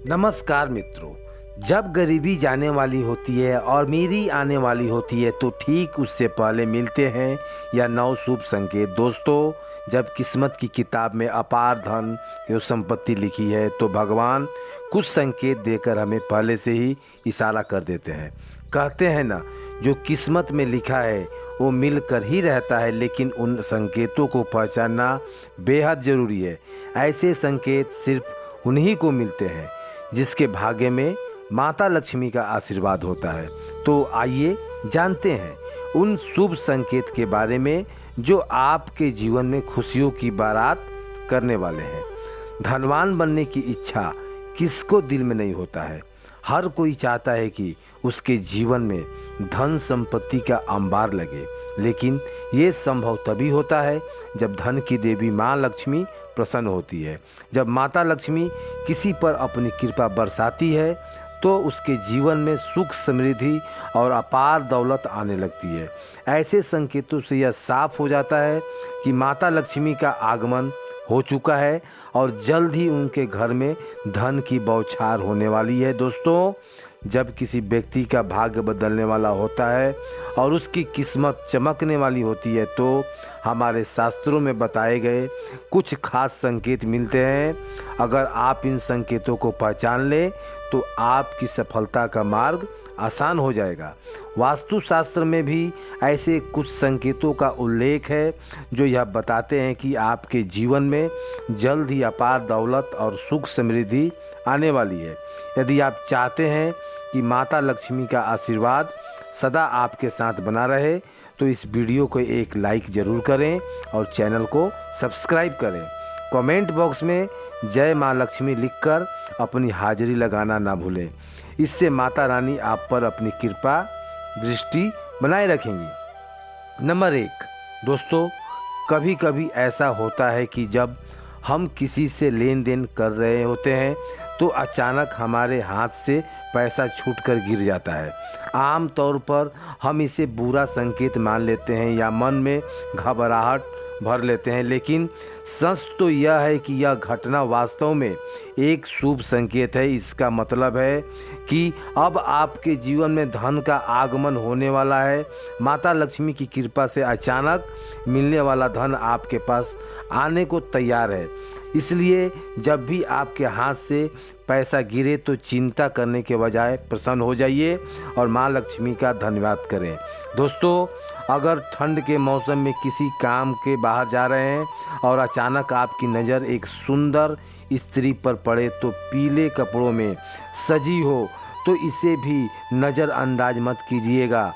नमस्कार मित्रों। जब गरीबी जाने वाली होती है और मेरी आने वाली होती है तो ठीक उससे पहले मिलते हैं या नौ शुभ संकेत। दोस्तों, जब किस्मत की किताब में अपार धन एवं संपत्ति लिखी है तो भगवान कुछ संकेत देकर हमें पहले से ही इशारा कर देते हैं। कहते हैं ना, जो किस्मत में लिखा है वो मिल कर ही रहता है, लेकिन उन संकेतों को पहचानना बेहद ज़रूरी है। ऐसे संकेत सिर्फ उन्हीं को मिलते हैं जिसके भाग्य में माता लक्ष्मी का आशीर्वाद होता है। तो आइए जानते हैं उन शुभ संकेत के बारे में जो आपके जीवन में खुशियों की बारात करने वाले हैं। धनवान बनने की इच्छा किसको दिल में नहीं होता है। हर कोई चाहता है कि उसके जीवन में धन संपत्ति का अंबार लगे, लेकिन ये संभव तभी होता है जब धन की देवी माँ लक्ष्मी प्रसन्न होती है। जब माता लक्ष्मी किसी पर अपनी कृपा बरसाती है तो उसके जीवन में सुख, समृद्धि और अपार दौलत आने लगती है। ऐसे संकेतों से यह साफ हो जाता है कि माता लक्ष्मी का आगमन हो चुका है और जल्द ही उनके घर में धन की बौछार होने वाली है। दोस्तों, जब किसी व्यक्ति का भाग्य बदलने वाला होता है और उसकी किस्मत चमकने वाली होती है तो हमारे शास्त्रों में बताए गए कुछ खास संकेत मिलते हैं। अगर आप इन संकेतों को पहचान लें तो आपकी सफलता का मार्ग आसान हो जाएगा। वास्तुशास्त्र में भी ऐसे कुछ संकेतों का उल्लेख है जो यह बताते हैं कि आपके जीवन में जल्द ही अपार दौलत और सुख समृद्धि आने वाली है। यदि आप चाहते हैं कि माता लक्ष्मी का आशीर्वाद सदा आपके साथ बना रहे तो इस वीडियो को एक लाइक ज़रूर करें और चैनल को सब्सक्राइब करें। कमेंट बॉक्स में जय माँ लक्ष्मी लिखकर अपनी हाजिरी लगाना ना भूलें। इससे माता रानी आप पर अपनी कृपा दृष्टि बनाए रखेंगी। नंबर 1, दोस्तों, कभी कभी ऐसा होता है कि जब हम किसी से लेन देन कर रहे होते हैं तो अचानक हमारे हाथ से पैसा छूटकर गिर जाता है। आम तौर पर हम इसे बुरा संकेत मान लेते हैं या मन में घबराहट भर लेते हैं, लेकिन सच तो यह है कि यह घटना वास्तव में एक शुभ संकेत है। इसका मतलब है कि अब आपके जीवन में धन का आगमन होने वाला है। माता लक्ष्मी की कृपा से अचानक मिलने वाला धन आपके पास आने को तैयार है। इसलिए जब भी आपके हाथ से पैसा गिरे तो चिंता करने के बजाय प्रसन्न हो जाइए और माँ लक्ष्मी का धन्यवाद करें। दोस्तों, अगर ठंड के मौसम में किसी काम के बाहर जा रहे हैं और अचानक आपकी नज़र एक सुंदर स्त्री पर पड़े तो पीले कपड़ों में सजी हो तो इसे भी नज़रअंदाज मत कीजिएगा।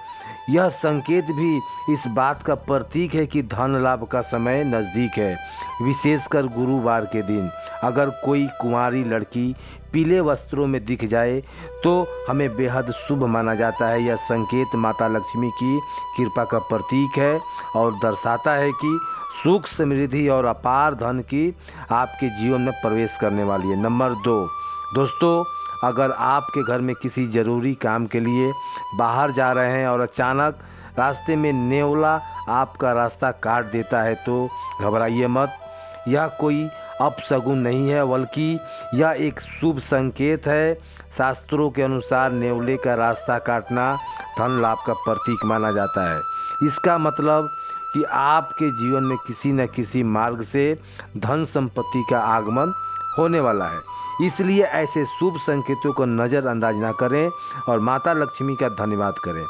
यह संकेत भी इस बात का प्रतीक है कि धन लाभ का समय नज़दीक है, विशेषकर गुरुवार के दिन। अगर कोई कुंवारी लड़की पीले वस्त्रों में दिख जाए तो हमें बेहद शुभ माना जाता है। यह संकेत माता लक्ष्मी की कृपा का प्रतीक है और दर्शाता है कि सुख, समृद्धि और अपार धन की आपके जीवन में प्रवेश करने वाली है। नंबर 2, दोस्तों, अगर आपके घर में किसी ज़रूरी काम के लिए बाहर जा रहे हैं और अचानक रास्ते में नेवला आपका रास्ता काट देता है तो घबराइए मत। यह कोई अपशगुन नहीं है, बल्कि यह एक शुभ संकेत है। शास्त्रों के अनुसार नेवले का रास्ता काटना धन लाभ का प्रतीक माना जाता है। इसका मतलब कि आपके जीवन में किसी न किसी मार्ग से धन संपत्ति का आगमन होने वाला है। इसलिए ऐसे शुभ संकेतों को नज़रअंदाज ना करें और माता लक्ष्मी का धन्यवाद करें।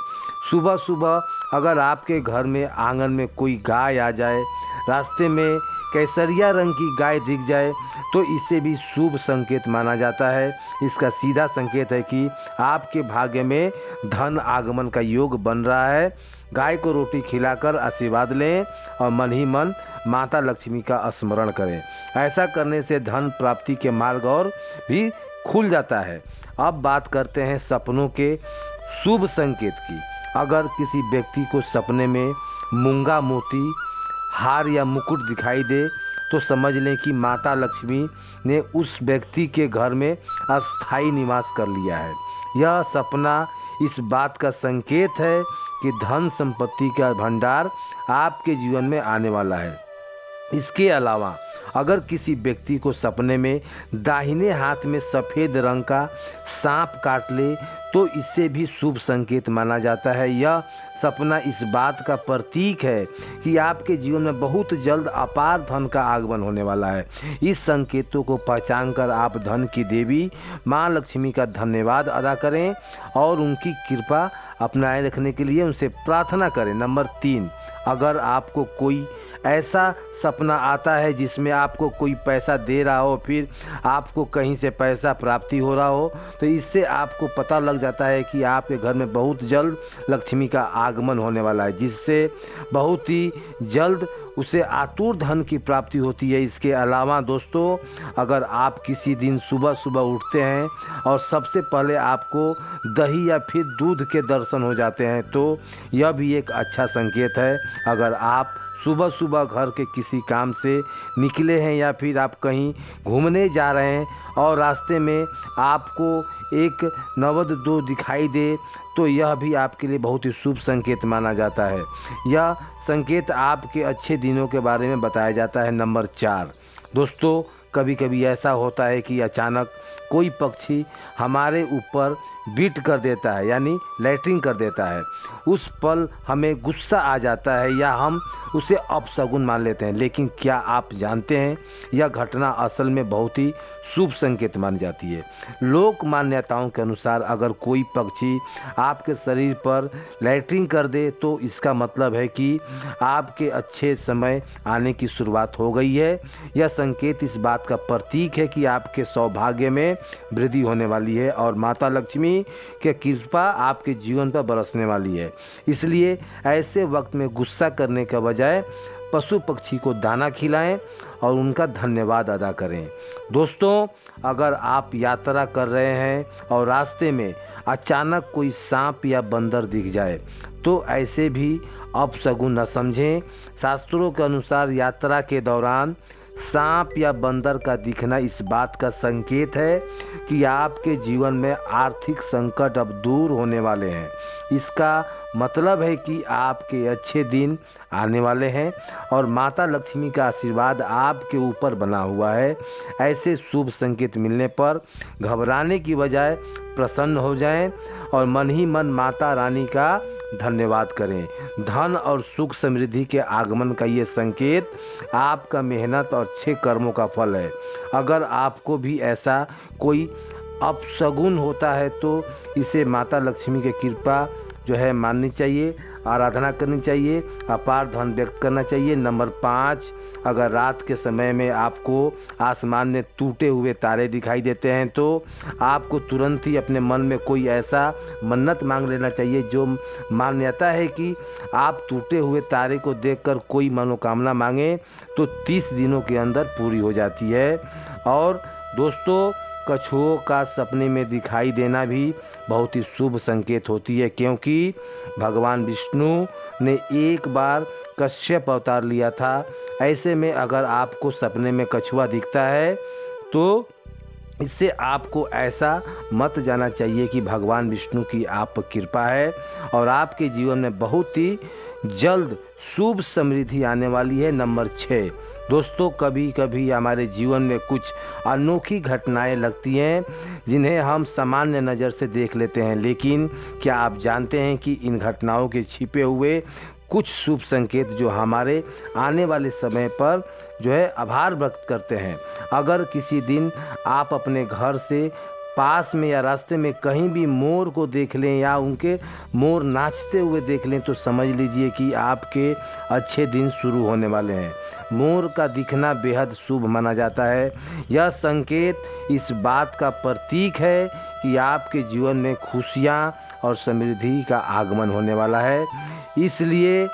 सुबह सुबह अगर आपके घर में आंगन में कोई गाय आ जाए, रास्ते में केसरिया रंग की गाय दिख जाए तो इसे भी शुभ संकेत माना जाता है। इसका सीधा संकेत है कि आपके भाग्य में धन आगमन का योग बन रहा है। गाय को रोटी खिलाकर आशीर्वाद लें और मन ही मन माता लक्ष्मी का स्मरण करें। ऐसा करने से धन प्राप्ति के मार्ग और भी खुल जाता है। अब बात करते हैं सपनों के शुभ संकेत की। अगर किसी व्यक्ति को सपने में मूंगा मोती, हार या मुकुट दिखाई दे तो समझ लें कि माता लक्ष्मी ने उस व्यक्ति के घर में अस्थायी निवास कर लिया है। यह सपना इस बात का संकेत है कि धन संपत्ति का भंडार आपके जीवन में आने वाला है। इसके अलावा अगर किसी व्यक्ति को सपने में दाहिने हाथ में सफ़ेद रंग का सांप काट ले तो इससे भी शुभ संकेत माना जाता है। यह सपना इस बात का प्रतीक है कि आपके जीवन में बहुत जल्द अपार धन का आगमन होने वाला है। इस संकेतों को पहचान कर आप धन की देवी माँ लक्ष्मी का धन्यवाद अदा करें और उनकी कृपा अपनाए रखने के लिए उनसे प्रार्थना करें। नंबर 3, अगर आपको कोई ऐसा सपना आता है जिसमें आपको कोई पैसा दे रहा हो, फिर आपको कहीं से पैसा प्राप्ति हो रहा हो, तो इससे आपको पता लग जाता है कि आपके घर में बहुत जल्द लक्ष्मी का आगमन होने वाला है, जिससे बहुत ही जल्द उसे आतुर धन की प्राप्ति होती है। इसके अलावा दोस्तों, अगर आप किसी दिन सुबह सुबह उठते हैं और सबसे पहले आपको दही या फिर दूध के दर्शन हो जाते हैं तो यह भी एक अच्छा संकेत है। अगर आप सुबह सुबह घर के किसी काम से निकले हैं या फिर आप कहीं घूमने जा रहे हैं और रास्ते में आपको एक नवद-2 दिखाई दे तो यह भी आपके लिए बहुत ही शुभ संकेत माना जाता है। यह संकेत आपके अच्छे दिनों के बारे में बताया जाता है। नंबर 4, दोस्तों, कभी कभी ऐसा होता है कि अचानक कोई पक्षी हमारे ऊपर बीट कर देता है, यानी लैट्रिन कर देता है। उस पल हमें गुस्सा आ जाता है या हम उसे अपशगुन मान लेते हैं, लेकिन क्या आप जानते हैं यह घटना असल में बहुत ही शुभ संकेत मानी जाती है। लोक मान्यताओं के अनुसार अगर कोई पक्षी आपके शरीर पर लैट्रिन कर दे तो इसका मतलब है कि आपके अच्छे समय आने की शुरुआत हो गई है। यह संकेत इस बात का प्रतीक है कि आपके सौभाग्य में वृद्धि होने वाली है और माता लक्ष्मी की कृपा आपके जीवन पर बरसने वाली है। इसलिए ऐसे वक्त में गुस्सा करने के बजाय पशु पक्षी को दाना खिलाएं और उनका धन्यवाद अदा करें। दोस्तों, अगर आप यात्रा कर रहे हैं और रास्ते में अचानक कोई सांप या बंदर दिख जाए तो ऐसे भी अपशगुन न समझें। शास्त्रों के अनुसार यात्रा के दौरान सांप या बंदर का दिखना इस बात का संकेत है कि आपके जीवन में आर्थिक संकट अब दूर होने वाले हैं। इसका मतलब है कि आपके अच्छे दिन आने वाले हैं और माता लक्ष्मी का आशीर्वाद आपके ऊपर बना हुआ है। ऐसे शुभ संकेत मिलने पर घबराने की बजाय प्रसन्न हो जाएं और मन ही मन माता रानी का धन्यवाद करें। धन और सुख समृद्धि के आगमन का ये संकेत आपका मेहनत और अच्छे कर्मों का फल है। अगर आपको भी ऐसा कोई अपशगुन होता है तो इसे माता लक्ष्मी की कृपा जो है माननी चाहिए, आराधना करनी चाहिए, अपार धन व्यक्त करना चाहिए। नंबर 5, अगर रात के समय में आपको आसमान में टूटे हुए तारे दिखाई देते हैं तो आपको तुरंत ही अपने मन में कोई ऐसा मन्नत मांग लेना चाहिए जो मान्यता है कि आप टूटे हुए तारे को देखकर कोई मनोकामना मांगे तो 30 दिनों के अंदर पूरी हो जाती है। और दोस्तों, कछुओं का सपने में दिखाई देना भी बहुत ही शुभ संकेत होती है, क्योंकि भगवान विष्णु ने एक बार कश्यप अवतार लिया था। ऐसे में अगर आपको सपने में कछुआ दिखता है तो इससे आपको ऐसा मत जाना चाहिए कि भगवान विष्णु की आप पर कृपा है और आपके जीवन में बहुत ही जल्द शुभ समृद्धि आने वाली है। नंबर 6, दोस्तों, कभी कभी हमारे जीवन में कुछ अनोखी घटनाएं लगती हैं जिन्हें हम सामान्य नज़र से देख लेते हैं, लेकिन क्या आप जानते हैं कि इन घटनाओं के छिपे हुए कुछ शुभ संकेत जो हमारे आने वाले समय पर जो है आभार व्यक्त करते हैं। अगर किसी दिन आप अपने घर से पास में या रास्ते में कहीं भी मोर को देख लें या उनके मोर नाचते हुए देख लें तो समझ लीजिए कि आपके अच्छे दिन शुरू होने वाले हैं। मोर का दिखना बेहद शुभ माना जाता है। यह संकेत इस बात का प्रतीक है कि आपके जीवन में खुशियाँ और समृद्धि का आगमन होने वाला है। इसलिए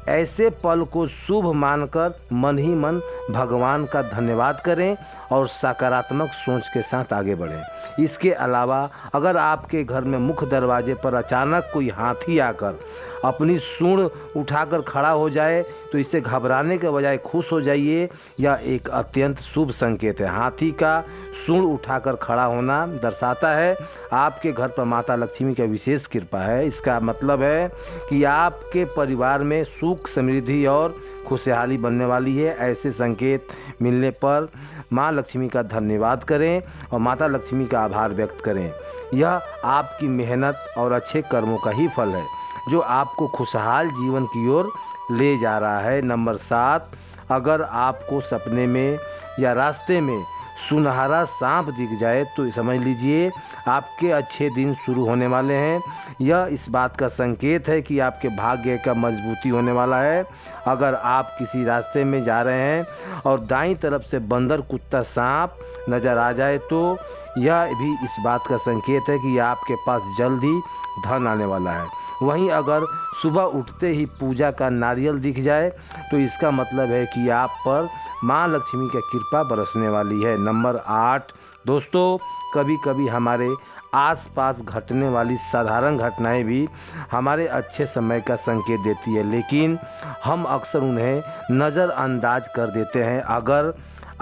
ऐसे पल को शुभ मानकर मन ही मन भगवान का धन्यवाद करें और सकारात्मक सोच के साथ आगे बढ़ें। इसके अलावा अगर आपके घर में मुख्य दरवाजे पर अचानक कोई हाथी आकर अपनी सूंड उठाकर खड़ा हो जाए तो इससे घबराने के बजाय खुश हो जाइए। यह एक अत्यंत शुभ संकेत है। हाथी का सूंड उठाकर खड़ा होना दर्शाता है आपके घर पर माता लक्ष्मी का विशेष कृपा है। इसका मतलब है कि आपके परिवार में सुख, समृद्धि और खुशहाली बनने वाली है। ऐसे संकेत मिलने पर माँ लक्ष्मी का धन्यवाद करें और माता लक्ष्मी का आभार व्यक्त करें। यह आपकी मेहनत और अच्छे कर्मों का ही फल है जो आपको खुशहाल जीवन की ओर ले जा रहा है। नंबर 7, अगर आपको सपने में या रास्ते में सुनहरा सांप दिख जाए तो समझ लीजिए आपके अच्छे दिन शुरू होने वाले हैं। यह इस बात का संकेत है कि आपके भाग्य का मजबूती होने वाला है। अगर आप किसी रास्ते में जा रहे हैं और दाईं तरफ से बंदर, कुत्ता, सांप नज़र आ जाए तो यह भी इस बात का संकेत है कि आपके पास जल्द ही धन आने वाला है। वहीं अगर सुबह उठते ही पूजा का नारियल दिख जाए तो इसका मतलब है कि आप पर माँ लक्ष्मी की कृपा बरसने वाली है। नंबर 8, दोस्तों, कभी कभी हमारे आसपास घटने वाली साधारण घटनाएं भी हमारे अच्छे समय का संकेत देती है, लेकिन हम अक्सर उन्हें नज़रअंदाज कर देते हैं। अगर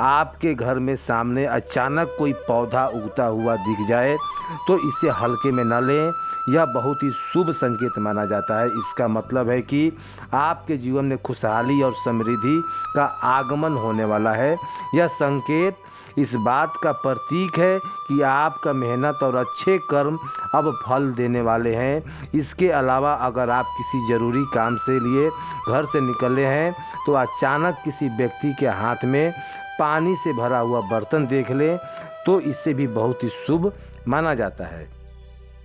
आपके घर में सामने अचानक कोई पौधा उगता हुआ दिख जाए तो इसे हल्के में न लें। यह बहुत ही शुभ संकेत माना जाता है। इसका मतलब है कि आपके जीवन में खुशहाली और समृद्धि का आगमन होने वाला है। यह संकेत इस बात का प्रतीक है कि आपका मेहनत और अच्छे कर्म अब फल देने वाले हैं। इसके अलावा अगर आप किसी ज़रूरी काम से लिए घर से निकले हैं तो अचानक किसी व्यक्ति के हाथ में पानी से भरा हुआ बर्तन देख लें तो इससे भी बहुत ही शुभ माना जाता है।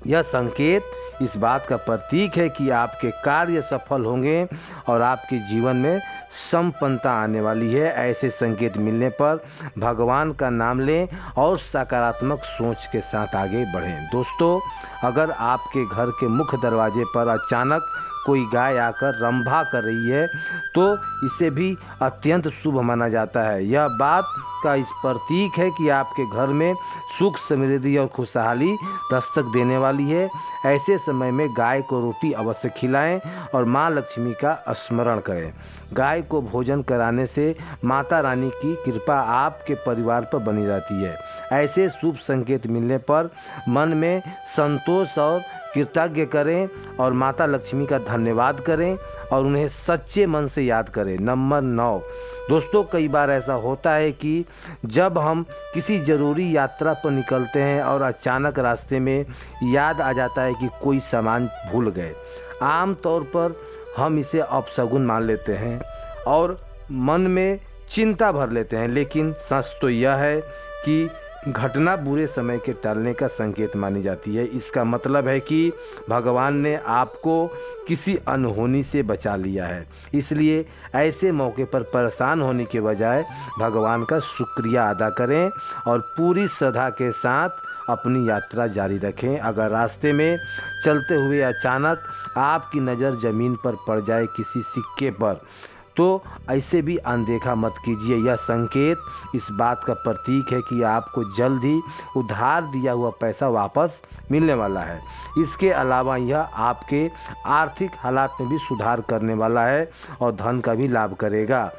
यह संकेत इस बात का प्रतीक है कि आपके कार्य सफल होंगे और आपके जीवन में संपन्नता आने वाली है। ऐसे संकेत मिलने पर भगवान का नाम लें और सकारात्मक सोच के साथ आगे बढ़ें। दोस्तों, अगर आपके घर के मुख्य दरवाजे पर अचानक कोई गाय आकर रंभा कर रही है तो इसे भी अत्यंत शुभ माना जाता है। यह बात का इस प्रतीक है कि आपके घर में सुख, समृद्धि और खुशहाली दस्तक देने वाली है। ऐसे समय में गाय को रोटी अवश्य खिलाएं और माँ लक्ष्मी का स्मरण करें। गाय को भोजन कराने से माता रानी की कृपा आपके परिवार पर बनी रहती है। ऐसे शुभ संकेत मिलने पर मन में संतोष और कृतज्ञ करें और माता लक्ष्मी का धन्यवाद करें और उन्हें सच्चे मन से याद करें। नंबर 9, दोस्तों, कई बार ऐसा होता है कि जब हम किसी ज़रूरी यात्रा पर निकलते हैं और अचानक रास्ते में याद आ जाता है कि कोई सामान भूल गए। आम तौर पर हम इसे अपशगुन मान लेते हैं और मन में चिंता भर लेते हैं, लेकिन सच तो यह है कि घटना बुरे समय के टलने का संकेत मानी जाती है। इसका मतलब है कि भगवान ने आपको किसी अनहोनी से बचा लिया है। इसलिए ऐसे मौके पर परेशान होने के बजाय भगवान का शुक्रिया अदा करें और पूरी श्रद्धा के साथ अपनी यात्रा जारी रखें। अगर रास्ते में चलते हुए अचानक आपकी नज़र ज़मीन पर पड़ जाए किसी सिक्के पर तो ऐसे भी अनदेखा मत कीजिए। यह संकेत इस बात का प्रतीक है कि आपको जल्द ही उधार दिया हुआ पैसा वापस मिलने वाला है। इसके अलावा यह आपके आर्थिक हालात में भी सुधार करने वाला है और धन का भी लाभ करेगा।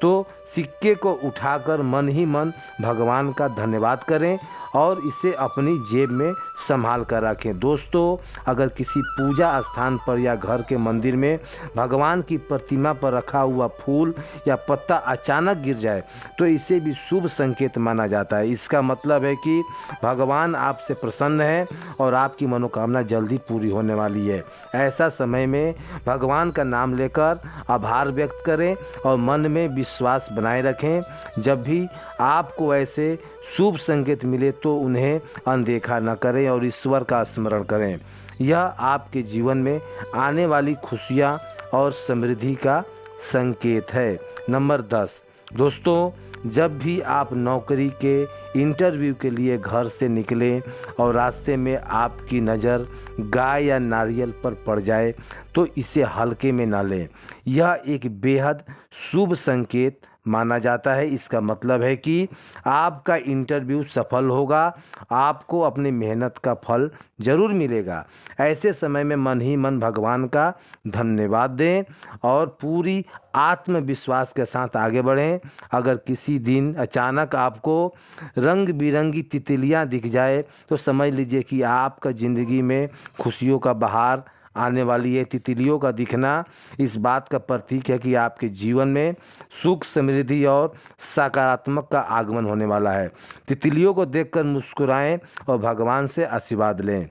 तो सिक्के को उठाकर मन ही मन भगवान का धन्यवाद करें और इसे अपनी जेब में संभाल कर रखें। दोस्तों, अगर किसी पूजा स्थान पर या घर के मंदिर में भगवान की प्रतिमा पर रखा हुआ फूल या पत्ता अचानक गिर जाए तो इसे भी शुभ संकेत माना जाता है। इसका मतलब है कि भगवान आपसे प्रसन्न है और आपकी मनोकामना जल्दी पूरी होने वाली है। ऐसा समय में भगवान का नाम लेकर आभार व्यक्त करें और मन में विश्वास बनाए रखें। जब भी आपको ऐसे शुभ संकेत मिले तो उन्हें अनदेखा न करें और ईश्वर का स्मरण करें। यह आपके जीवन में आने वाली खुशियाँ और समृद्धि का संकेत है। नंबर 10, दोस्तों, जब भी आप नौकरी के इंटरव्यू के लिए घर से निकलें और रास्ते में आपकी नज़र गाय या नारियल पर पड़ जाए तो इसे हल्के में ना लें। यह एक बेहद शुभ संकेत माना जाता है। इसका मतलब है कि आपका इंटरव्यू सफल होगा, आपको अपनी मेहनत का फल जरूर मिलेगा। ऐसे समय में मन ही मन भगवान का धन्यवाद दें और पूरी आत्मविश्वास के साथ आगे बढ़ें। अगर किसी दिन अचानक आपको रंग बिरंगी तितलियां दिख जाए तो समझ लीजिए कि आपका ज़िंदगी में खुशियों का बहार आने वाली है। तितलियों का दिखना इस बात का प्रतीक है कि आपके जीवन में सुख, समृद्धि और सकारात्मक का आगमन होने वाला है। तितलियों को देखकर मुस्कुराएं और भगवान से आशीर्वाद लें।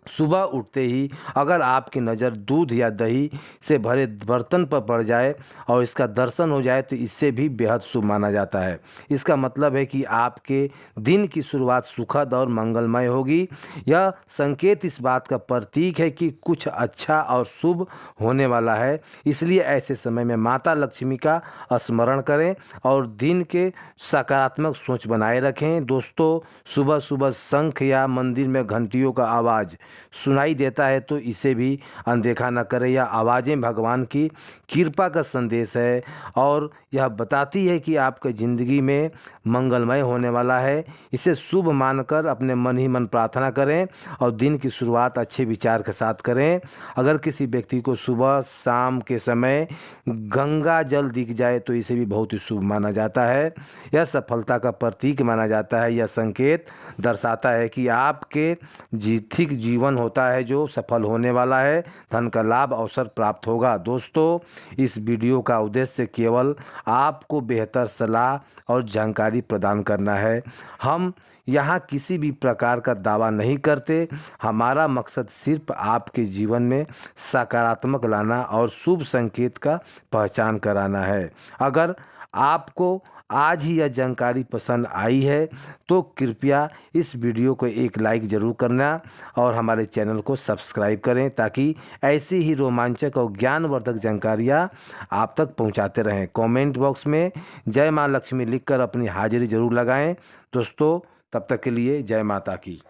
सुबह उठते ही अगर आपकी नज़र दूध या दही से भरे बर्तन पर पड़ जाए और इसका दर्शन हो जाए तो इससे भी बेहद शुभ माना जाता है। इसका मतलब है कि आपके दिन की शुरुआत सुखद और मंगलमय होगी। यह संकेत इस बात का प्रतीक है कि कुछ अच्छा और शुभ होने वाला है। इसलिए ऐसे समय में माता लक्ष्मी का स्मरण करें और दिन के सकारात्मक सोच बनाए रखें। दोस्तों, सुबह सुबह शंख या मंदिर में घंटियों का आवाज़ सुनाई देता है तो इसे भी अनदेखा न करें। यह आवाज़ें भगवान की कृपा का संदेश है और यह बताती है कि आपके ज़िंदगी में मंगलमय होने वाला है। इसे शुभ मानकर अपने मन ही मन प्रार्थना करें और दिन की शुरुआत अच्छे विचार के साथ करें। अगर किसी व्यक्ति को सुबह शाम के समय गंगा जल दिख जाए तो इसे भी बहुत ही शुभ माना जाता है। यह सफलता का प्रतीक माना जाता है। यह संकेत दर्शाता है कि आपके जीथिक जीवन होता है जो सफल होने वाला है। धन का लाभ अवसर प्राप्त होगा। दोस्तों, इस वीडियो का उद्देश्य केवल आपको बेहतर सलाह और जानकारी प्रदान करना है। हम यहाँ किसी भी प्रकार का दावा नहीं करते। हमारा मकसद सिर्फ आपके जीवन में सकारात्मक लाना और शुभ संकेत का पहचान कराना है। अगर आपको आज ही यह जानकारी पसंद आई है तो कृपया इस वीडियो को एक लाइक ज़रूर करना और हमारे चैनल को सब्सक्राइब करें ताकि ऐसी ही रोमांचक और ज्ञानवर्धक जानकारियाँ आप तक पहुंचाते रहें। कमेंट बॉक्स में जय माँ लक्ष्मी लिखकर अपनी हाजिरी ज़रूर लगाएं। दोस्तों, तब तक के लिए जय माता की।